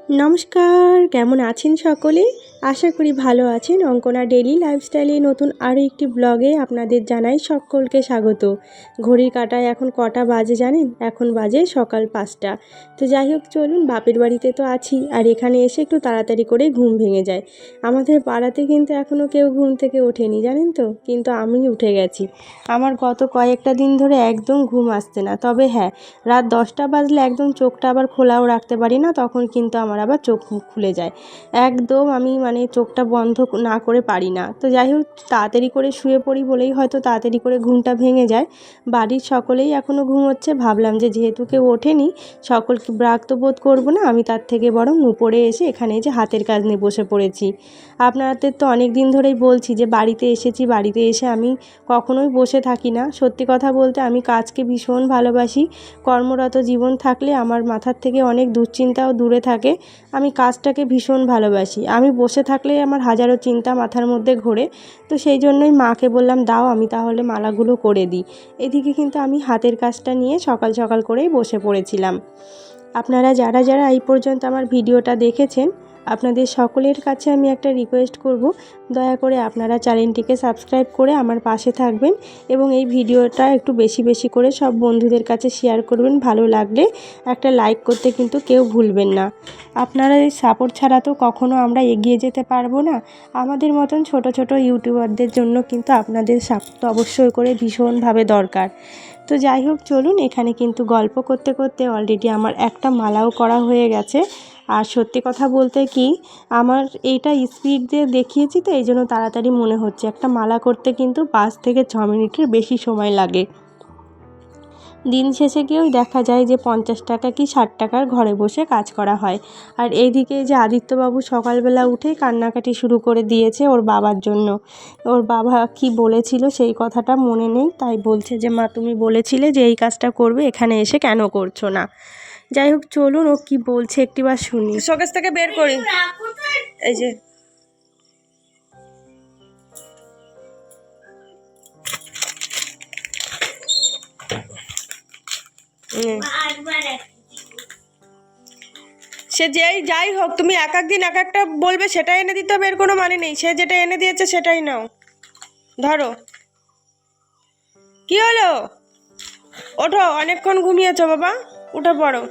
নমস্কার, কেমন আছেন সকলে? আশা করি ভালো আছেন। অঙ্কনা ডেইলি লাইফস্টাইলে নতুন আরও একটি ব্লগে আপনাদের জানাই সকলকে স্বাগত। ঘড়ির কাঁটায় এখন কটা বাজে জানেন? এখন বাজে সকাল 5টা। তো যাই হোক, চলুন, বাপের বাড়িতে তো আছি, আর এখানে এসে একটু তাড়াতাড়ি করে ঘুম ভেঙে যায়। আমাদের পাড়াতে কিন্তু এখনও কেউ ঘুম থেকে ওঠেনি, জানেন তো, কিন্তু আমি উঠে গেছি। আমার গত কয়েকটা দিন ধরে একদম ঘুম আসছে না। তবে হ্যাঁ, রাত 10টা বাজলে একদম চোখটা আবার খোলাও রাখতে পারি না, তখন কিন্তু আমার আবার চোখ মুখ খুলে যায়। একদম আমি চোখটা বন্ধ না করে পারি না। তো যাই হোক, তাড়াতাড়ি করে শুয়ে পড়ি বলেই হয়তো তাড়াতাড়ি করে ঘুমটা ভেঙে যায়। বাড়ির সকলেই এখনও ঘুমোচ্ছে। ভাবলাম যে যেহেতু কেউ ওঠেনি, সকলকে বিরক্ত বোধ করবো না, আমি তার থেকে বরং উপরে এসে এখানে যে হাতের কাজ নিয়ে বসে পড়েছি। আপনাদের তো অনেক দিন ধরেই বলছি যে বাড়িতে এসেছি, বাড়িতে এসে আমি কখনোই বসে থাকি না। সত্যি কথা বলতে আমি কাজকে ভীষণ ভালোবাসি। কর্মরত জীবন থাকলে আমার মাথার থেকে অনেক দুশ্চিন্তাও দূরে থাকে। আমি কাজটাকে ভীষণ ভালোবাসি। আমি বসে থাকলে আমার হাজারো চিন্তা মাথার মধ্যে ঘোরে। তো সেই জন্যই মাকে বললাম, দাও আমি তাহলে মালাগুলো করে দিই। এদিকে কিন্তু আমি হাতের কাজটা নিয়ে সকাল সকাল করেই বসে পড়েছিলাম। আপনারা যারা যারা এই পর্যন্ত আমার ভিডিওটা দেখেছেন, আপনাদের সকলের কাছে আমি একটা রিকোয়েস্ট করব, দয়া করে আপনারা চ্যানেলটিকে সাবস্ক্রাইব করে আমার পাশে থাকবেন এবং এই ভিডিওটা একটু বেশি বেশি করে সব বন্ধুদের কাছে শেয়ার করবেন। ভালো লাগলে একটা লাইক করতে কিন্তু কেউ ভুলবেন না। আপনারা এই সাপোর্ট ছাড়া তো কখনো আমরা এগিয়ে যেতে পারবো না। আমাদের মতন ছোট ছোট ইউটিউবারদের জন্য কিন্তু আপনাদের সাপোর্ট অবশ্যই করে ভীষণভাবে দরকার। তো যাই হোক, চলুন, এখানে কিন্তু গল্প করতে করতে অলরেডি আমার একটা মালাও করা হয়ে গেছে। আর সত্যি কথা বলতে কি, আমার এইটা স্পিড দিয়ে দেখিয়েছি তো এই জন্য তাড়াতাড়ি মনে হচ্ছে। একটা মালা করতে কিন্তু 5 থেকে 6 মিনিটের বেশি সময় লাগে। দিন শেষে গিয়েও দেখা যায় যে 50 টাকা কি 60 টাকার ঘরে বসে কাজ করা হয়। আর এইদিকে যে আদিত্যবাবু সকালবেলা উঠেই কান্নাকাটি শুরু করে দিয়েছে ওর বাবার জন্য। ওর বাবা কি বলেছিল সেই কথাটা মনে নেই, তাই বলছে যে মা, তুমি বলেছিলে যে এই কাজটা করবে, এখানে এসে কেন করছো না? যাই হোক, চলুন, ও কি বলছে একটিবার শুনি। শোকেস থেকে বের করি, এই যে। সে যাই হোক, তুমি এক একদিন এক একটা বলবে, সেটা এনে দিতে হবে এর কোনো মানে নেই। সে যেটা এনে দিয়েছে সেটাই নাও। ধরো, কি হলো? ওঠো, অনেকক্ষণ ঘুমিয়েছো বাবা, উঠে পড়ো।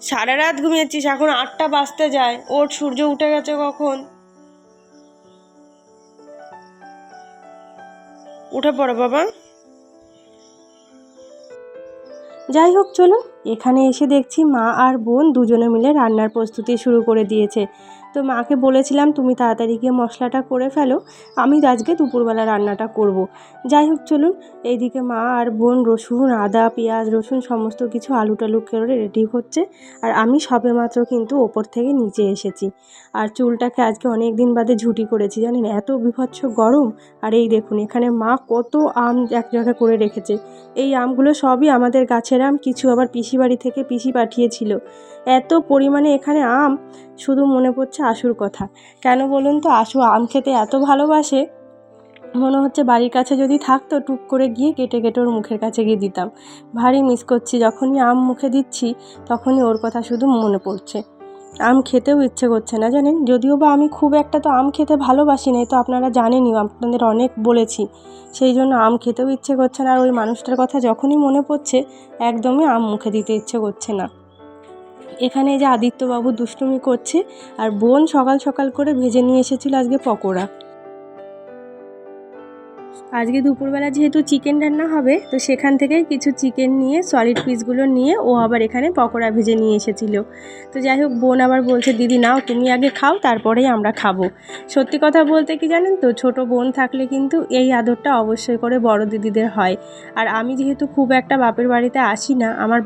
সারা রাত ঘুমিয়েছিস, এখন 8টা বাজতে যায়। ওর সূর্য উঠে গেছে কখন। উঠে পড়ো বাবা। যাই হোক, চলুন, এখানে এসে দেখছি মা আর বোন দুজনে মিলে রান্নার প্রস্তুতি শুরু করে দিয়েছে। তো মাকে বলেছিলাম তুমি তাড়াতাড়ি গিয়ে মশলাটা করে ফেলো, আমি আজকে দুপুরবেলা রান্নাটা করব। যাই হোক, চলুন, এইদিকে মা আর বোন রসুন, আদা, পেঁয়াজ, রসুন সমস্ত কিছু আলু টালু করে রেডি হচ্ছে। আর আমি সবেমাত্র কিন্তু ওপর থেকে নিচে এসেছি। আর চুলটাকে আজকে অনেক দিন বাদে ঝুটি করেছি, জানেন, এত বীভৎস গরম। আর এই দেখুন, এখানে মা কত আম এক জায়গায় করে রেখেছে। এই আমগুলো সবই আমাদের গাছের আম, কিছু আবার পিসি বাড়ি থেকে পিসি পাঠিয়েছিল। এত পরিমাণে এখানে আম, শুধু মনে পড়ছে আশুর কথা। কেন বলুন তো, আশু আম খেতে এত ভালোবাসে, মনে হচ্ছে বাড়ির কাছে যদি থাকতো টুক করে গিয়ে কেটে কেটে ওর মুখের কাছে গিয়ে দিতাম। ভারী মিস করছি, যখনই আম মুখে দিচ্ছি তখনই ওর কথা শুধু মনে পড়ছে। আম খেতেও ইচ্ছে করছে না, জানেন, যদিও বা আমি খুব একটা তো আম খেতে ভালোবাসি না, তো আপনারা জানেনই, আপনাদের অনেক বলেছি। সেই জন্য আম খেতেও ইচ্ছে করছে না, আর ওই মানুষটার কথা যখনই মনে পড়ছে একদমই আম মুখে দিতে ইচ্ছে করছে না। এখানে যে আদিত্যবাবু দুষ্টুমি করছে, আর বোন সকাল সকাল করে ভেজে নিয়ে এসেছিল আজকে পকোড়া। আজকে দুপুরবেলা যেহেতু চিকেন রান্না হবে, তো সেখান থেকেই কিছু চিকেন নিয়ে সলিড পিসগুলো নিয়ে ও আবার এখানে পকোড়া ভেজে নিয়ে এসেছিল। তো যাই হোক, বোন আবার বলছে, দিদি নাও, তুমি আগে খাও, তারপরেই আমরা খাবো। সত্যি কথা বলতে কি জানেন তো, ছোট বোন থাকলে কিন্তু এই আদরটা অবশ্যই করে বড় দিদিদের হয়। আর আমি যেহেতু খুব একটা বাপের বাড়িতে আসি না, আমার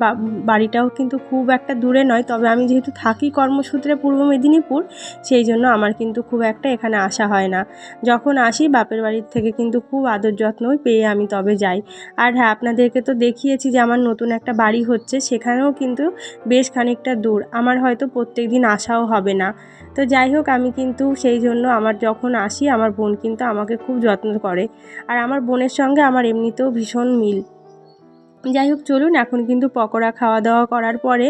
বাড়িটাও কিন্তু খুব একটা দূরে নয়, তবে আমি যেহেতু থাকি কর্মসূত্রে পূর্ব মেদিনীপুর, সেই জন্য আমার কিন্তু খুব একটা এখানে আসা হয় না। যখন আসি বাপের বাড়ির থেকে কিন্তু খুব আদর যত্নই পেয়ে আমি তবে যাই। আর হ্যাঁ, আপনাদেরকে তো দেখিয়েছি যে আমার নতুন একটা বাড়ি হচ্ছে, সেখানেও কিন্তু বেশ খানিকটা দূর, আমার হয়তো প্রত্যেক দিন আসাও হবে না। তো যাই হোক, আমি কিন্তু সেই জন্য আমার যখন আসি আমার বোন কিন্তু আমাকে খুব যত্ন করে। আর আমার বোনের সঙ্গে আমার এমনিতেও ভীষণ মিল। যাই হোক চলুন, এখন কিন্তু পকোড়া খাওয়া দাওয়া করার পরে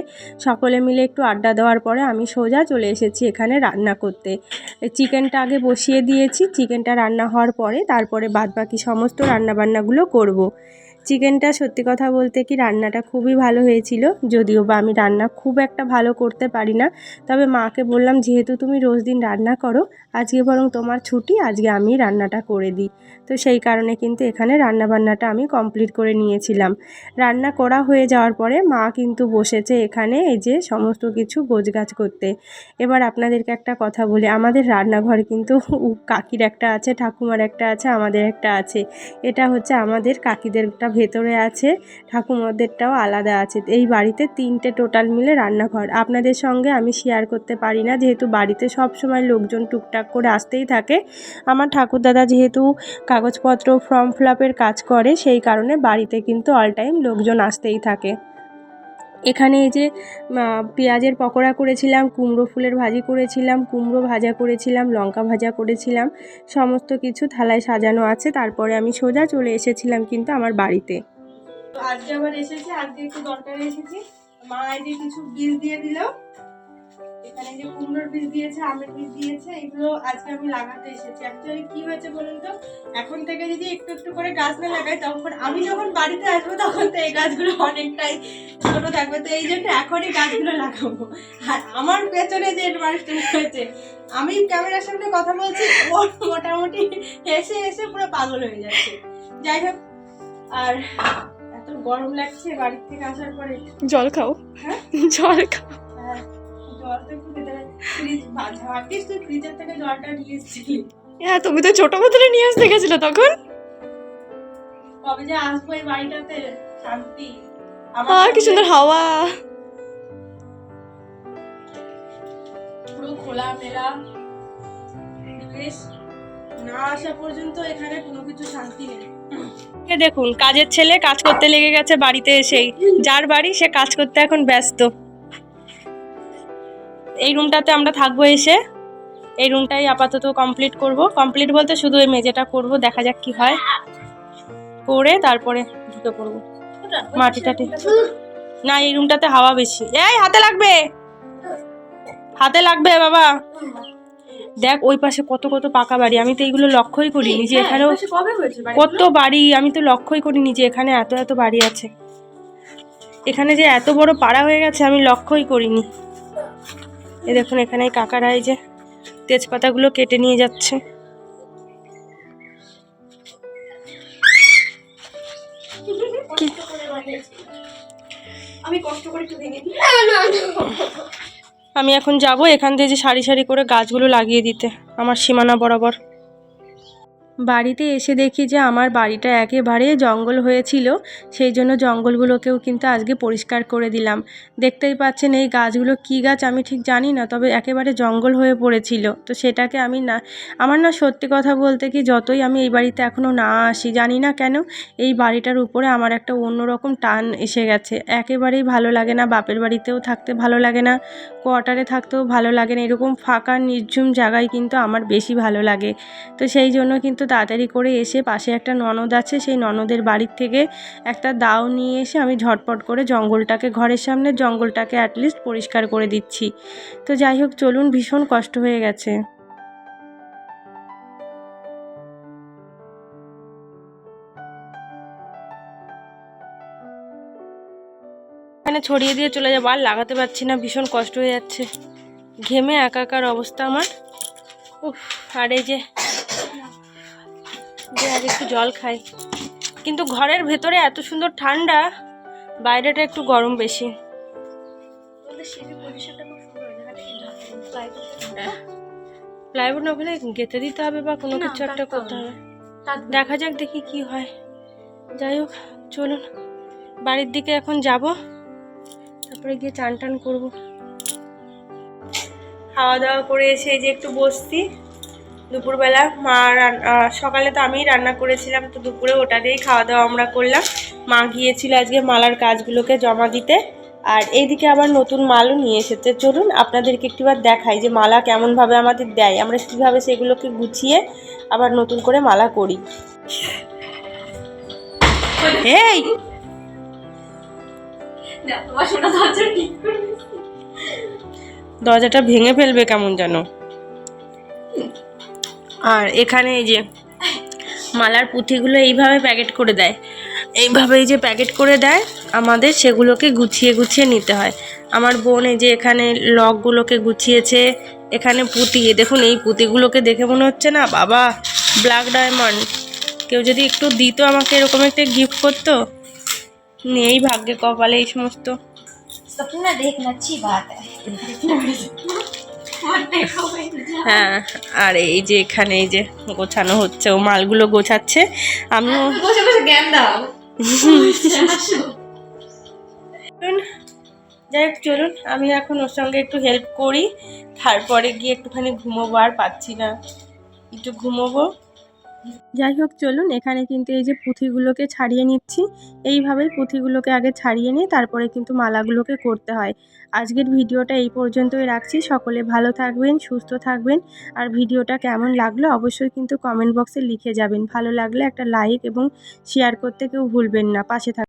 সকলে মিলে একটু আড্ডা দেওয়ার পরে আমি সোজা চলে এসেছি এখানে রান্না করতে। চিকেনটা আগে বসিয়ে দিয়েছি, চিকেনটা রান্না হওয়ার পরে তারপরে বাদবাকি সমস্ত রান্নাবান্নাগুলো করব। চিকেনটা সত্যি কথা বলতে কি রান্নাটা খুবই ভালো হয়েছিল, যদিও বা আমি রান্না খুব একটা ভালো করতে পারি না। তবে মাকে বললাম যেহেতু তুমি রোজ দিন রান্না করো, আজকে বরং তোমার ছুটি, আজকে আমি রান্নাটা করে দিই। তো সেই কারণে কিন্তু এখানে রান্নাবান্নাটা আমি কমপ্লিট করে নিয়েছিলাম। রান্না করা হয়ে যাওয়ার পরে মা কিন্তু বসেছে এখানে এই যে সমস্ত কিছু গোছগাছ করতে। এবার আপনাদেরকে একটা কথা বলি, আমাদের রান্নাঘর কিন্তু কাকির একটা আছে, ঠাকুমার একটা আছে, আমাদের একটা আছে। এটা হচ্ছে আমাদের কাকিদেরটা ভেতরে আছে, ঠাকুমাদেরটাও আলাদা আছে। এই বাড়িতে 3টে টোটাল মিলে রান্নাঘর। আপনাদের সঙ্গে আমি শেয়ার করতে পারি না, যেহেতু বাড়িতে সব সময় লোকজন টুকটাক করে আসতেই থাকে। আমার ঠাকুরদাদা যেহেতু কাগজপত্র ফর্ম ফিল আপের কাজ করে, সেই কারণে বাড়িতে কিন্তু অল টাইম লোকজন আসতেই থাকে। এখানে এই যে পেঁয়াজের পকোড়া করেছিলাম, কুমড়ো ফুলের ভাজি করেছিলাম, কুমড়ো ভাজা করেছিলাম, লঙ্কা ভাজা করেছিলাম, সমস্ত কিছু থালায় সাজানো আছে। তারপরে আমি সোজা চলে এসেছিলাম কিন্তু আমার বাড়িতে। তো আজকে আবার এসেছি, আজকে একটু দরকারে এসেছি। মা এই যে কিছু বীজ দিয়ে দিল, এখানে যে কুমড়োর বীজ দিয়েছে, আমের বীজ দিয়েছে, এগুলো আজকে আমি লাগাতে এসেছি। অ্যাকচুয়ালি কি হয়েছে বলুন তো, এখন থেকে যদি একটু একটু করে গাছ না লাগাই, তখন আমি যখন বাড়িতে আসবো তখন তো এই গাছগুলো অনেকটাই ছোট থাকবে। তো এই জন্য এখনই গাছগুলো লাগাবো। আর আমার পেছনে যে মানুষটা হয়েছে, আমি ক্যামেরার সামনে কথা বলছি, ও মোটামুটি এসে এসে পুরো পাগল হয়ে যাচ্ছে। যাই হোক, আর এত গরম লাগছে বাড়ি থেকে আসার পরে। জল খাও। হ্যাঁ জল খাও। হ্যাঁ, জলটা একটু খেতে হবে। ভাবিস তুই ফ্রিজের থেকে জলটা নিয়ে এসেছিলি। হ্যাঁ, তুমি তো ছোট বোতলে নিয়ে আসতে গেছিলে তখন। কবে যে আসবো এই বাড়িটাতে, শান্তি। কি সুন্দর হাওয়া, পুরো খোলা মেলা পরিবেশ। না আসা পর্যন্ত এখানে কোনো কিছু শান্তি নেই। দেখুন কাজের ছেলে কাজ করতে লেগে গেছে বাড়িতে এসেই, যার বাড়ি সে কাজ করতে এখন ব্যস্ত। এই রুমটাতে আমরা থাকবো এসে, এই রুমটাই আপাতত কমপ্লিট করব। কমপ্লিট বলতে শুধু এই মেঝেটা করব, দেখা যাক কি হয়, করে তারপরে ঢুকে পড়বো মাটি টাটি। না, এই রুমটাতে হাওয়া বেশি। এই হাতে লাগবে, হাতে লাগবে বাবা। দেখ ওই পাশে কত কত পাকা বাড়ি, আমি তো এইগুলো লক্ষ্যই করিনি যে এখানেও কত বাড়ি, আমি তো লক্ষ্যই করিনি যে এখানে এত এত বাড়ি আছে। এখানে যে এত বড় পাড়া হয়ে গেছে আমি লক্ষ্যই করিনি। এই দেখুন এখানে কাকারা এই যে তেজপাতাগুলো কেটে নিয়ে যাচ্ছে। আমি কষ্ট করে একটু ভেঙে দিই। আমি এখন যাব এখান থেকে যে সারি সারি করে গাছগুলো লাগিয়ে দিতে আমার সীমানা বরাবর। বাড়িতে এসে দেখি যে আমার বাড়িটা একেবারে জঙ্গল হয়েছিল, সেই জন্য জঙ্গলগুলোকেও কিন্তু আজকে পরিষ্কার করে দিলাম। দেখতেই পাচ্ছেন এই গাছগুলো কী গাছ আমি ঠিক জানি না, তবে একেবারে জঙ্গল হয়ে পড়েছিল। তো সেটাকে আমি না, আমার না সত্যি কথা বলতে কি যতই আমি এই বাড়িতে এখনও না আসি, জানি না কেন এই বাড়িটার উপরে আমার একটা অন্যরকম টান এসে গেছে। একেবারেই ভালো লাগে না, বাপের বাড়িতেও থাকতে ভালো লাগে না, কোয়ার্টারে থাকতেও ভালো লাগে না, এরকম ফাঁকা নির্ঝুম জায়গায় কিন্তু আমার বেশি ভালো লাগে। তো সেই জন্য কিন্তু তাড়াতাড়ি করে এসে পাশে একটা ননদ আছে, সেই ননদের বাড়ির থেকে একটা দাও নিয়ে এসে আমি ঝটপট করে জঙ্গলটাকে, ঘরের সামনে জঙ্গলটাকে অ্যাটলিস্ট পরিষ্কার করে দিচ্ছি। তো যাই হোক চলুন, ভীষণ কষ্ট হয়ে গেছে। এখানে ছড়িয়ে দিয়ে চলে যাবো, আর লাগাতে পারছি না, ভীষণ কষ্ট হয়ে যাচ্ছে, ঘেমে একাকার অবস্থা আমার। উফ, আর এই যে আর একটু জল খাই, কিন্তু ঘরের ভেতরে এত সুন্দর ঠান্ডা, বাইরেটা একটু গরম বেশি। প্লাইউড না হলে গেঁথে দিতে হবে বা কোনো কিছু একটা করতে হবে, দেখা যাক দেখি কি হয়। যাই হোক চলুন বাড়ির দিকে এখন যাব, তারপরে গিয়ে চান টান করবো। খাওয়া দাওয়া করে এসে এই যে একটু বসছি। দুপুরবেলা মা সকালে তো আমিই রান্না করেছিলাম, তো দুপুরে ওটা দিয়েই খাওয়া দাওয়া আমরা করলাম। মা গিয়েছিল আজকে মালার কাজগুলোকে জমা দিতে, আর এইদিকে আবার নতুন মালও নিয়ে এসেছে। চলুন আপনাদেরকে একটুবার দেখাই যে মালা কেমনভাবে আমাদের দেয়, আমরা কীভাবে সেগুলোকে গুছিয়ে আবার নতুন করে মালা করি। এই দেখুন এখানে মালা নিয়ে এসেছে, দেখুন। আর এই যে মালা কেমনভাবে আমাদের দেয়, আমরা কীভাবে সেগুলোকে গুছিয়ে আবার নতুন করে মালা করি। এই দরজাটা ভেঙে ফেলবে কেমন যেন। আর এখানে এই যে মালার পুঁথিগুলো এইভাবে প্যাকেট করে দেয়, এইভাবে এই যে প্যাকেট করে দেয়, আমাদের সেগুলোকে গুছিয়ে গুছিয়ে নিতে হয়। আমার বোন এই যে এখানে লকগুলোকে গুছিয়েছে, এখানে পুঁতি, দেখুন এই পুঁতিগুলোকে দেখে মনে হচ্ছে না বাবা ব্ল্যাক ডায়মন্ড। কেউ যদি একটু দিত আমাকে এরকম একটা গিফট করতো, নেই ভাগ্যে কপালে এই সমস্ত। सपना देखना अच्छी बात है। হ্যাঁ, আর এই যে এখানে এই যে গোছানো হচ্ছে, ও মালগুলো গোছাচ্ছে, আমিও বসে বসে জ্ঞান দাও। যাই হোক চলুন, আমি এখন ওর সঙ্গে একটু হেল্প করি, তারপরে গিয়ে একটুখানি ঘুমোবো, আর পাচ্ছি না, একটু ঘুমোবো। যাই হোক চলুন, এখানে কিন্তু এই যে পুঁথিগুলোকে ছাড়িয়ে নিচ্ছি, এইভাবেই পুঁথিগুলোকে আগে ছাড়িয়ে নিয়ে তারপরে কিন্তু মালাগুলোকে করতে হয়। আজকের ভিডিওটা এই পর্যন্তই রাখছি। সকলে ভালো থাকবেন, সুস্থ থাকবেন, আর ভিডিওটা কেমন লাগলো অবশ্যই কিন্তু কমেন্ট বক্সে লিখে যাবেন। ভালো লাগলে একটা লাইক এবং শেয়ার করতে কেউ ভুলবেন না, পাশে থাকবেন।